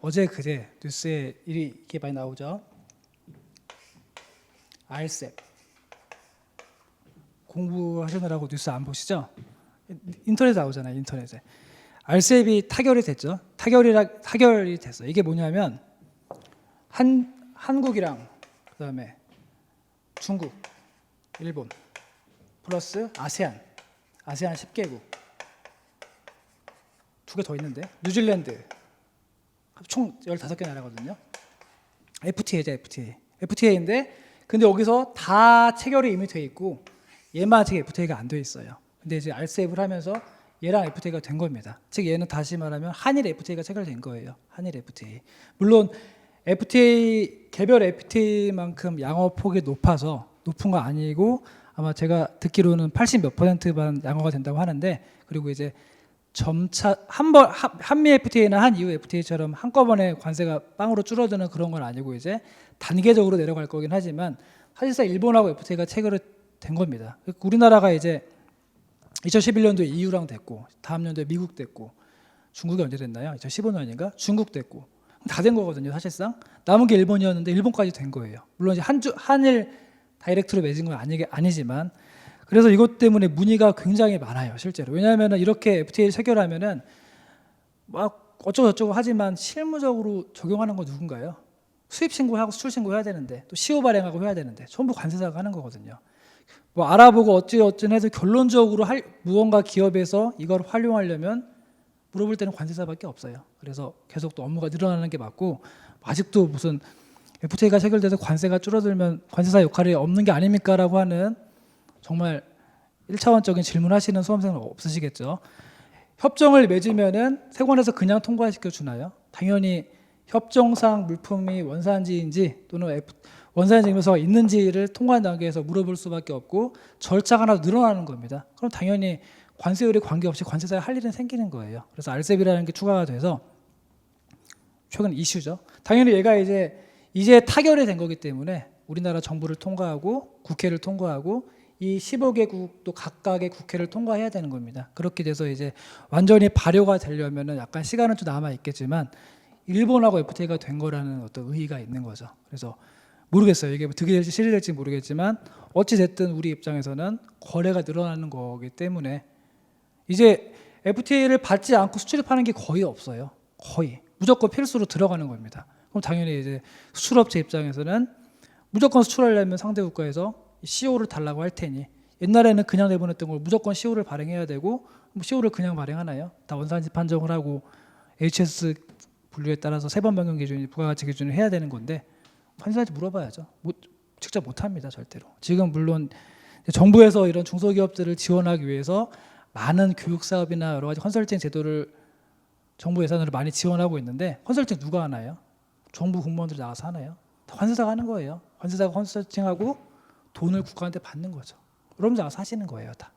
어제 그제 뉴스에 이게 많이 나오죠. 알셉 공부하시느라고 뉴스 안 보시죠? 인터넷에 나오잖아요. 인터넷에 알셉이 타결이 됐죠. 타결이 됐어. 이게 뭐냐면 한국이랑 그다음에 중국, 일본 플러스 아세안 10개국, 두 개 더 있는데 뉴질랜드 총 15개 나라거든요. FTA죠. FTA인데 근데 여기서 다 체결이 이미 돼 있고 얘만 아직 FTA가 안 돼 있어요. 근데 이제 RCEP을 하면서 얘랑 FTA가 된 겁니다. 즉 얘는 다시 말하면 한일 FTA가 체결된 거예요. 한일 FTA. 물론 FTA 개별 FTA만큼 양어폭이 높은 거 아니고 아마 제가 듣기로는 80 몇 %만 양어가 된다고 하는데, 그리고 이제 점차 한미 FTA나 한EU FTA처럼 한꺼번에 관세가 빵으로 줄어드는 그런 건 아니고 이제 단계적으로 내려갈 거긴 하지만 사실상 일본하고 FTA가 체결이 된 겁니다. 우리나라가 이제 2011년도에 EU랑 됐고 다음 년도에 미국 됐고 중국이 언제 됐나요? 2015년인가? 중국 됐고 다 된 거거든요. 사실상 남은 게 일본이었는데 일본까지 된 거예요. 물론 이제 한일 다이렉트로 맺은 건 아니지만 그래서 이것 때문에 문의가 굉장히 많아요. 실제로. 왜냐하면 이렇게 FTA 체결하면은 막 어쩌고저쩌고 하지만 실무적으로 적용하는 건 누군가요? 수입 신고하고 수출 신고해야 되는데 또 시효 발행하고 해야 되는데 전부 관세사가 하는 거거든요. 뭐 알아보고 어찌어찌 해서 결론적으로 무언가 기업에서 이걸 활용하려면 물어볼 때는 관세사밖에 없어요. 그래서 계속 또 업무가 늘어나는 게 맞고, 아직도 무슨 FTA가 체결돼서 관세가 줄어들면 관세사 역할이 없는 게 아닙니까라고 하는 정말 1차원적인 질문하시는 수험생은 없으시겠죠. 협정을 맺으면은 세관에서 그냥 통과시켜 주나요? 당연히 협정상 물품이 원산지인지 또는 원산지 증명서가 있는지를 통과한 단계에서 물어볼 수밖에 없고 절차가 하나 늘어나는 겁니다. 그럼 당연히 관세율에 관계없이 관세사에 할 일은 생기는 거예요. 그래서 알셉이라는 게 추가가 돼서 최근 이슈죠. 당연히 얘가 이제 타결이 된 거기 때문에 우리나라 정부를 통과하고 국회를 통과하고 이 15개국도 각각의 국회를 통과해야 되는 겁니다. 그렇게 돼서 이제 완전히 발효가 되려면은 약간 시간은 좀 남아 있겠지만 일본하고 FTA가 된 거라는 어떤 의의가 있는 거죠. 그래서 모르겠어요. 이게 득이 될지 실이 될지 모르겠지만 어찌 됐든 우리 입장에서는 거래가 늘어나는 거기 때문에 이제 FTA를 받지 않고 수출입하는 게 거의 없어요. 거의 무조건 필수로 들어가는 겁니다. 그럼 당연히 이제 수출업체 입장에서는 무조건 수출하려면 상대 국가에서 CO를 달라고 할 테니, 옛날에는 그냥 내보냈던 걸 무조건 CO를 발행해야 되고 CO를 그냥 발행하나요? 다 원산지 판정을 하고 HS 분류에 따라서 세번 변경 기준이 부가가치 기준을 해야 되는 건데 관세사한테 물어봐야죠. 직접 못합니다. 절대로. 지금 물론 정부에서 이런 중소기업들을 지원하기 위해서 많은 교육 사업이나 여러 가지 컨설팅 제도를 정부 예산으로 많이 지원하고 있는데 컨설팅 누가 하나요? 정부 공무원들이 나가서 하나요? 다 관세사가 하는 거예요. 관세사가 컨설팅하고 돈을 국가한테 받는 거죠. 여러분들 나가서 하시는 거예요. 다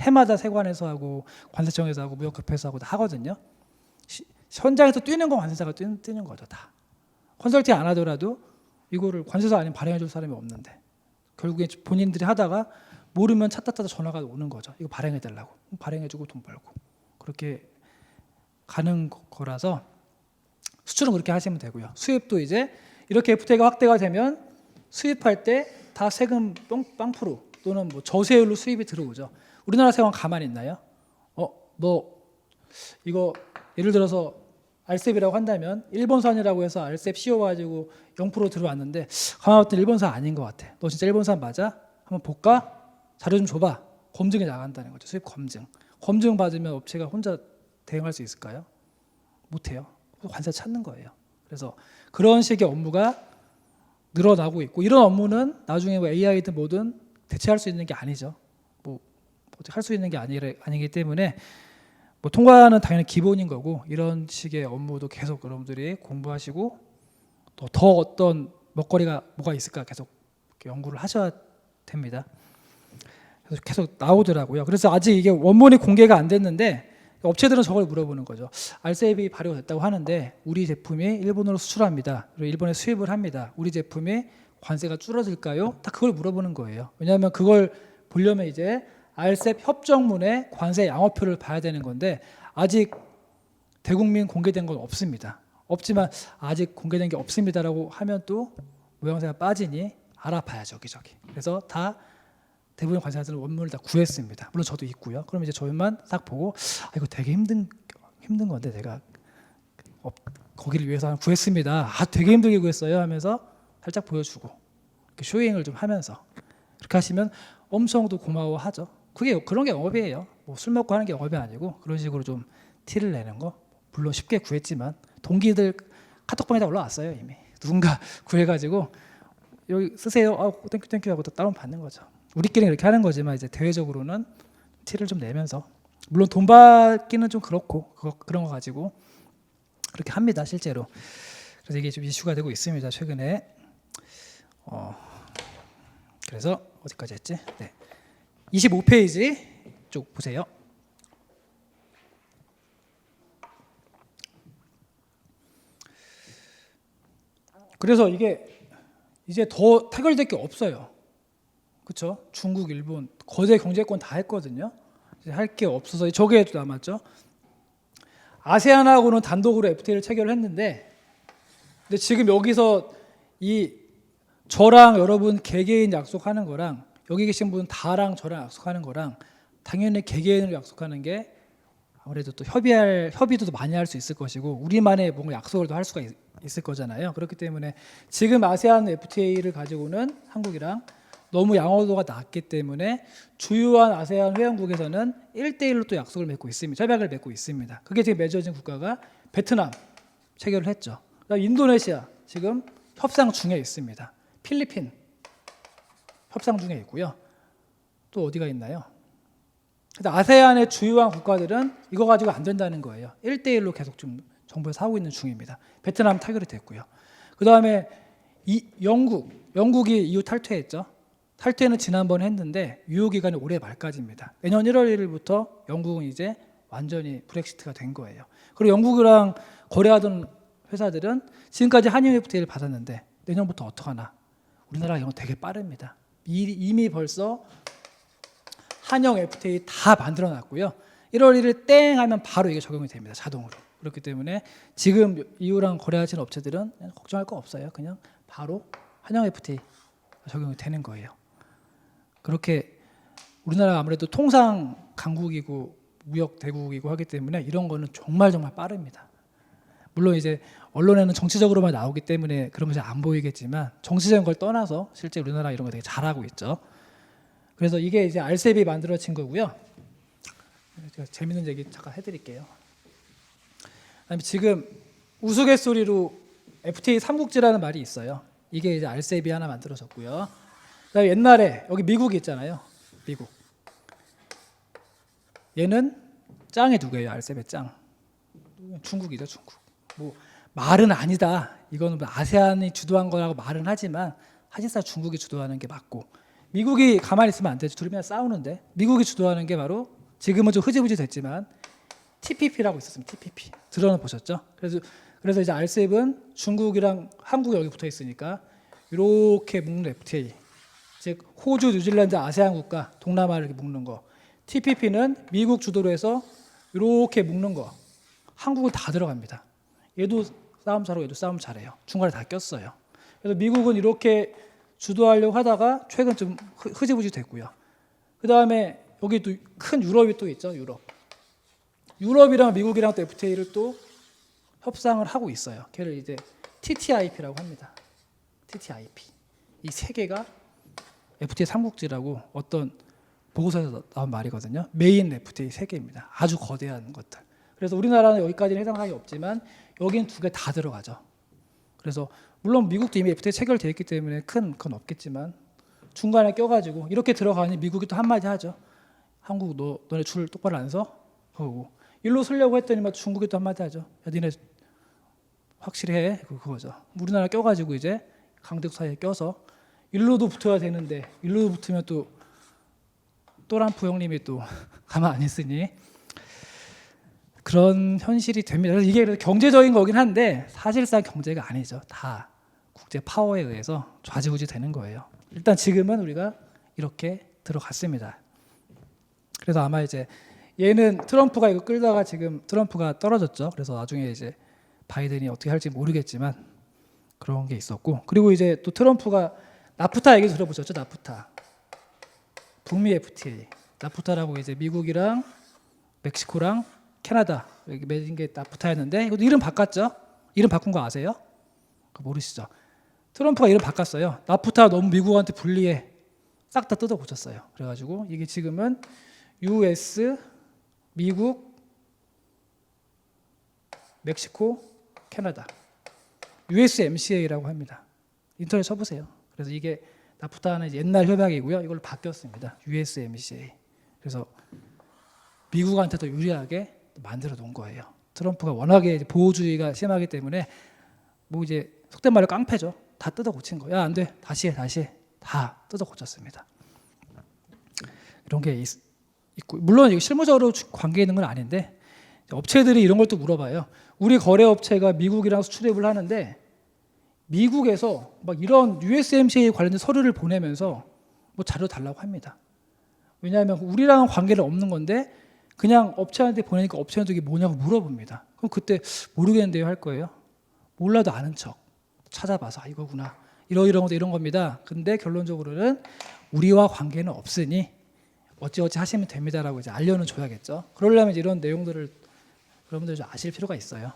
해마다 세관에서 하고 관세청에서 하고 무역협회에서 하고 다 하거든요. 현장에서 뛰는 건 관세사가 뛰는 거죠. 다 컨설팅 안 하더라도 이거를 관세사 아니면 발행해 줄 사람이 없는데 결국에 본인들이 하다가 모르면 찾다 전화가 오는 거죠. 이거 발행해 달라고. 발행해 주고 돈 벌고 그렇게 가는 거라서 수출은 그렇게 하시면 되고요. 수입도 이제 이렇게 FTA가 확대가 되면 수입할 때 다 세금 빵프로 또는 뭐 저세율로 수입이 들어오죠. 우리나라 세관 가만히 있나요? 너 이거 예를 들어서 알셉이라고 한다면 일본산이라고 해서 알셉 씌워가지고 0% 들어왔는데 가만 봤더니 일본산 아닌 것 같아. 너 진짜 일본산 맞아? 한번 볼까? 자료 좀 줘봐. 검증이 나간다는 거죠. 수입 검증. 검증 받으면 업체가 혼자 대응할 수 있을까요? 못해요. 관세 찾는 거예요. 그래서 그런 식의 업무가 늘어나고 있고, 이런 업무는 나중에 뭐 AI든 뭐든 대체할 수 있는 게 아니죠. 뭐 할 수 있는 게 아니기 때문에 뭐 통과는 당연히 기본인 거고, 이런 식의 업무도 계속 여러분들이 공부하시고 또 더 어떤 먹거리가 뭐가 있을까 계속 연구를 하셔야 됩니다. 그래서 계속 나오더라고요. 그래서 아직 이게 원문이 공개가 안 됐는데 업체들은 저걸 물어보는 거죠. 알셉이 발효됐다고 하는데 우리 제품이 일본으로 수출합니다. 그리고 일본에 수입을 합니다. 우리 제품이 관세가 줄어들까요? 딱 그걸 물어보는 거예요. 왜냐하면 그걸 보려면 이제 RCEP 협정문의 관세 양호표를 봐야 되는 건데 아직 대국민 공개된 건 없습니다. 없지만 아직 공개된 게 없습니다라고 하면 또 모양새가 빠지니 알아봐야죠, 여기저기. 그래서 다 대부분 관세사들은 원문을 다 구했습니다. 물론 저도 있고요. 그럼 이제 저희만 딱 보고 이거 되게 힘든 건데 내가 거기를 위해서 구했습니다. 되게 힘들게 구했어요 하면서 살짝 보여주고 이렇게 쇼잉을 좀 하면서 그렇게 하시면 엄청 또 고마워하죠. 그런 게 영업이에요. 뭐 술 먹고 하는 게 영업이 아니고 그런 식으로 좀 티를 내는 거. 물론 쉽게 구했지만 동기들 카톡방에다 올라왔어요 이미. 누군가 구해가지고 여기 쓰세요. 땡큐 하고 또 다운 받는 거죠. 우리끼리 이렇게 하는 거지만 이제 대외적으로는 티를 좀 내면서 물론 돈 받기는 좀 그렇고 그런 거 가지고 그렇게 합니다 실제로. 그래서 이게 좀 이슈가 되고 있습니다 최근에. 그래서 어디까지 했지? 네. 25페이지 쪽 보세요. 그래서 이게 이제 더 타결될 게 없어요. 그렇죠? 중국, 일본 거대 경제권 다 했거든요. 할 게 없어서 저게 남았죠. 아세안하고는 단독으로 FTA를 체결을 했는데, 근데 지금 여기서 저랑 여러분 개개인 약속하는 거랑 여기 계신 분 다랑 저랑 약속하는 거랑 당연히 개개인으로 약속하는 게 아무래도 또 협의도 많이 할 수 있을 것이고 우리만의 뭔가 약속을 더 할 수가 있을 거잖아요. 그렇기 때문에 지금 아세안 FTA를 가지고는 한국이랑 너무 양호도가 낮기 때문에 주요한 아세안 회원국에서는 1대1로 또 약속을 맺고 있습니다. 협약을 맺고 있습니다. 그게 지금 맺어진 국가가 베트남 체결을 했죠. 그다음 인도네시아 지금 협상 중에 있습니다. 필리핀 협상 중에 있고요. 또 어디가 있나요? 아세안의 주요한 국가들은 이거 가지고 안 된다는 거예요. 1대1로 계속 좀 정부에서 하고 있는 중입니다. 베트남 타결이 됐고요. 그 다음에 영국이 EU 탈퇴했죠. 탈퇴는 지난번에 했는데 유효기간이 올해 말까지입니다. 내년 1월 1일부터 영국은 이제 완전히 브렉시트가 된 거예요. 그리고 영국이랑 거래하던 회사들은 지금까지 한일 FTA를 받았는데 내년부터 어떡하나. 우리나라 이건 되게 빠릅니다. 이미 벌써 한영 FTA 다 만들어놨고요. 1월 1일 땡 하면 바로 이게 적용이 됩니다. 자동으로. 그렇기 때문에 지금 EU랑 거래하시는 업체들은 걱정할 거 없어요. 그냥 바로 한영 FTA 적용이 되는 거예요. 그렇게 우리나라 아무래도 통상 강국이고 무역 대국이고 하기 때문에 이런 거는 정말 빠릅니다. 물론 이제 언론에는 정치적으로만 나오기 때문에 그런 것이 안 보이겠지만 정치적인 걸 떠나서 실제 우리나라 이런 거 되게 잘하고 있죠. 그래서 이게 이제 RCEP이 만들어진 거고요. 제가 재밌는 얘기 잠깐 해드릴게요. 그다음에 지금 우스갯소리로 FTA 삼국지라는 말이 있어요. 이게 이제 RCEP이 하나 만들어졌고요. 그다음에 옛날에 여기 미국이 있잖아요. 미국. 얘는 짱이 누구예요? RCEP의 짱. 중국이죠, 중국. 뭐 말은 아니다. 이거는 아세안이 주도한 거라고 말은 하지만 사실상 중국이 주도하는 게 맞고 미국이 가만히 있으면 안 되죠. 둘이 맨날 싸우는데 미국이 주도하는 게 바로 지금은 좀 흐지부지 됐지만 TPP라고 있었습니다. TPP 들어는 보셨죠? 그래서 이제 RCEP은 중국이랑 한국이 여기 붙어 있으니까 이렇게 묶는 FTA, 즉 호주, 뉴질랜드, 아세안 국가, 동남아를 이렇게 묶는 거. TPP는 미국 주도로 해서 이렇게 묶는 거. 한국은 다 들어갑니다. 얘도 싸움 잘하고 얘도 싸움 잘해요. 중간에 다 꼈어요. 그래서 미국은 이렇게 주도하려고 하다가 최근 좀 흐지부지 됐고요. 그 다음에 여기 또 큰 유럽이 또 있죠. 유럽이랑 미국이랑 또 FTA를 또 협상을 하고 있어요. 걔를 이제 TTIP라고 합니다. TTIP. 이 세 개가 FTA 삼국지라고 어떤 보고서에서 나온 말이거든요. 메인 FTA 세 개입니다. 아주 거대한 것들. 그래서 우리나라는 여기까지는 해당사항이 없지만 여기는 두 개 다 들어가죠. 그래서 물론 미국도 이미 FTA 체결되어 있기 때문에 큰 건 없겠지만 중간에 껴가지고 이렇게 들어가니 미국이 또 한마디 하죠. 한국 너네 줄 똑바로 안 서? 그거고 일로 서려고 했더니만 중국이 또 한마디 하죠. 야 니네 확실히 해. 그거죠. 우리나라 껴가지고 이제 강대국 사이에 껴서 일로도 붙어야 되는데 일로도 붙으면 또 또람프 형님이 또 가만 안 있으니 그런 현실이 됩니다. 그래서 이게 경제적인 거긴 한데 사실상 경제가 아니죠. 다 국제 파워에 의해서 좌지우지 되는 거예요. 일단 지금은 우리가 이렇게 들어갔습니다. 그래서 아마 이제 얘는 트럼프가 이거 끌다가 지금 트럼프가 떨어졌죠. 그래서 나중에 이제 바이든이 어떻게 할지 모르겠지만 그런 게 있었고, 그리고 이제 또 트럼프가 나프타 얘기 들어보셨죠? 나프타, 북미 FTA. 나프타라고 이제 미국이랑 멕시코랑 캐나다 여기 맺은 게 나프타였는데 이것도 이름 바꿨죠? 이름 바꾼 거 아세요? 모르시죠? 트럼프가 이름 바꿨어요. 나프타 너무 미국한테 불리해. 싹 다 뜯어 고쳤어요. 그래가지고 이게 지금은 US, 미국, 멕시코, 캐나다, USMCA라고 합니다. 인터넷 쳐보세요. 그래서 이게 나프타는 옛날 협약이고요. 이걸로 바뀌었습니다. USMCA. 그래서 미국한테 더 유리하게 만들어 놓은 거예요. 트럼프가 워낙에 보호주의가 심하기 때문에 뭐 이제 속된 말로 깡패죠. 다 뜯어 고친 거야. 안 돼. 다시 해. 다 뜯어 고쳤습니다. 이런 게 있고, 물론 이거 실무적으로 관계 있는 건 아닌데 업체들이 이런 걸 또 물어봐요. 우리 거래 업체가 미국이랑 수출입을 하는데 미국에서 막 이런 USMCA 관련된 서류를 보내면서 뭐 자료 달라고 합니다. 왜냐하면 우리랑 관계는 없는 건데 그냥 업체한테 보내니까 업체한테 이게 뭐냐고 물어봅니다. 그럼 그때 모르겠는데요 할 거예요. 몰라도 아는 척 찾아봐서 아, 이거구나. 이런 겁니다. 근데 결론적으로는 우리와 관계는 없으니 어찌어찌 하시면 됩니다라고 이제 알려는 줘야겠죠. 그러려면 이런 내용들을 여러분들이 좀 아실 필요가 있어요.